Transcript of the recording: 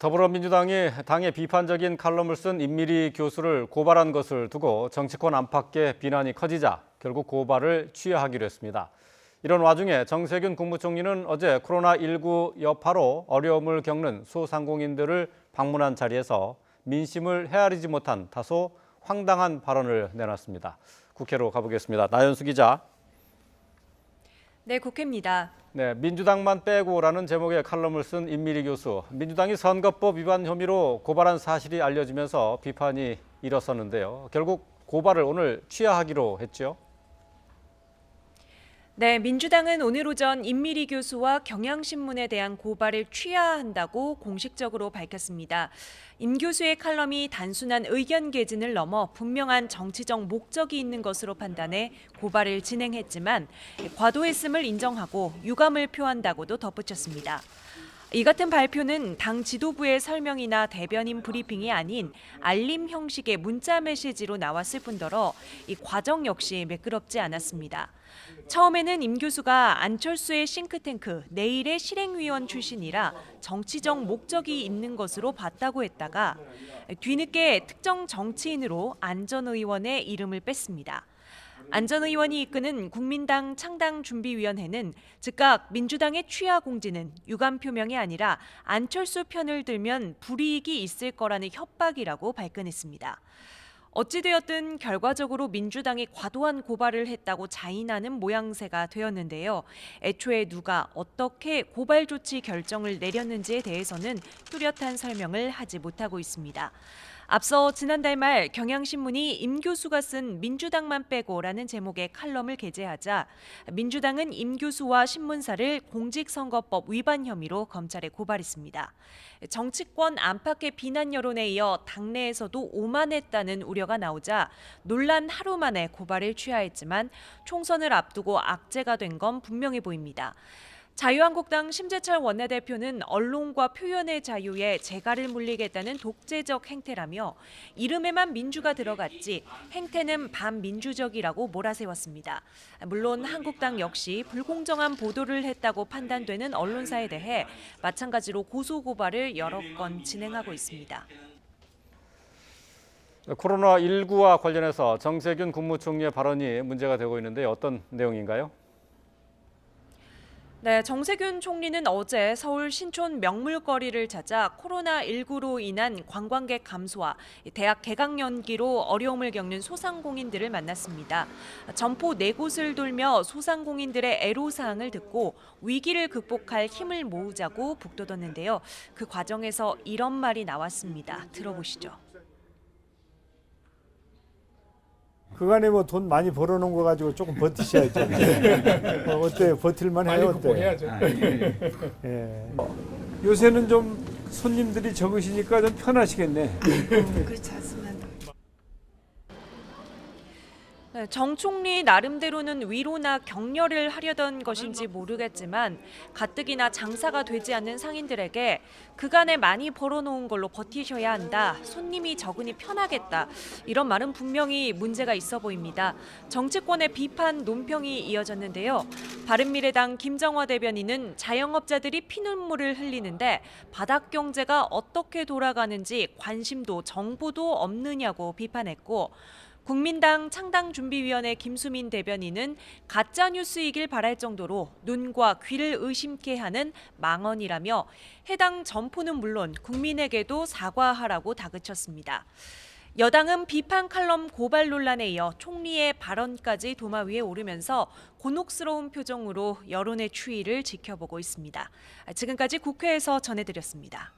더불어민주당이 당의 비판적인 칼럼을 쓴 임미리 교수를 고발한 것을 두고 정치권 안팎의 비난이 커지자 결국 고발을 취하하기로 했습니다. 이런 와중에 정세균 국무총리는 어제 코로나19 여파로 어려움을 겪는 소상공인들을 방문한 자리에서 민심을 헤아리지 못한 다소 황당한 발언을 내놨습니다. 국회로 가보겠습니다. 나연수 기자. 네, 국회입니다. 네, 민주당만 빼고라는 제목의 칼럼을 쓴 임미리 교수. 민주당이 선거법 위반 혐의로 고발한 사실이 알려지면서 비판이 일어섰는데요. 결국 고발을 오늘 취하하기로 했죠. 네, 민주당은 오늘 오전 임미리 교수와 경향신문에 대한 고발을 취하한다고 공식적으로 밝혔습니다. 임 교수의 칼럼이 단순한 의견 개진을 넘어 분명한 정치적 목적이 있는 것으로 판단해 고발을 진행했지만 과도했음을 인정하고 유감을 표한다고도 덧붙였습니다. 이 같은 발표는 당 지도부의 설명이나 대변인 브리핑이 아닌 알림 형식의 문자 메시지로 나왔을 뿐더러 이 과정 역시 매끄럽지 않았습니다. 처음에는 임 교수가 안철수의 싱크탱크 내일의 실행위원 출신이라 정치적 목적이 있는 것으로 봤다고 했다가 뒤늦게 특정 정치인으로 안전의원의 이름을 뺐습니다. 안전의원이 이끄는 국민당 창당준비위원회는 즉각 민주당의 취하 공지는 유감 표명이 아니라 안철수 편을 들면 불이익이 있을 거라는 협박이라고 발끈했습니다. 어찌되었든 결과적으로 민주당이 과도한 고발을 했다고 자인하는 모양새가 되었는데요. 애초에 누가 어떻게 고발 조치 결정을 내렸는지에 대해서는 뚜렷한 설명을 하지 못하고 있습니다. 앞서 지난달 말 경향신문이 임 교수가 쓴 민주당만 빼고라는 제목의 칼럼을 게재하자 민주당은 임 교수와 신문사를 공직선거법 위반 혐의로 검찰에 고발했습니다. 정치권 안팎의 비난 여론에 이어 당내에서도 오만했다는 우려가 나오자 논란 하루 만에 고발을 취하했지만 총선을 앞두고 악재가 된 건 분명해 보입니다. 자유한국당 심재철 원내대표는 언론과 표현의 자유에 재갈을 물리겠다는 독재적 행태라며 이름에만 민주가 들어갔지 행태는 반민주적이라고 몰아세웠습니다. 물론 한국당 역시 불공정한 보도를 했다고 판단되는 언론사에 대해 마찬가지로 고소고발을 여러 건 진행하고 있습니다. 코로나19와 관련해서 정세균 국무총리의 발언이 문제가 되고 있는데 어떤 내용인가요? 네, 정세균 총리는 어제 서울 신촌 명물거리를 찾아 코로나19로 인한 관광객 감소와 대학 개강 연기로 어려움을 겪는 소상공인들을 만났습니다. 점포 4곳을 돌며 소상공인들의 애로사항을 듣고 위기를 극복할 힘을 모으자고 북돋았는데요. 그 과정에서 이런 말이 나왔습니다. 들어보시죠. 그간에 뭐 돈 많이 벌어놓은 거 가지고 조금 버티셔야죠. 어때? 버틸만 해요? 어때? 극복해야죠. 예. 요새는 좀 손님들이 적으시니까 좀 편하시겠네. 그렇지 않습니다. 네, 정 총리 나름대로는 위로나 격려를 하려던 것인지 모르겠지만 가뜩이나 장사가 되지 않는 상인들에게 그간에 많이 벌어놓은 걸로 버티셔야 한다. 손님이 적으니 편하겠다. 이런 말은 분명히 문제가 있어 보입니다. 정치권의 비판 논평이 이어졌는데요. 바른미래당 김정화 대변인은 자영업자들이 피눈물을 흘리는데 바닥 경제가 어떻게 돌아가는지 관심도 정보도 없느냐고 비판했고 국민당 창당준비위원회 김수민 대변인은 가짜뉴스이길 바랄 정도로 눈과 귀를 의심케 하는 망언이라며 해당 점포는 물론 국민에게도 사과하라고 다그쳤습니다. 여당은 비판 칼럼 고발 논란에 이어 총리의 발언까지 도마 위에 오르면서 곤혹스러운 표정으로 여론의 추이를 지켜보고 있습니다. 지금까지 국회에서 전해드렸습니다.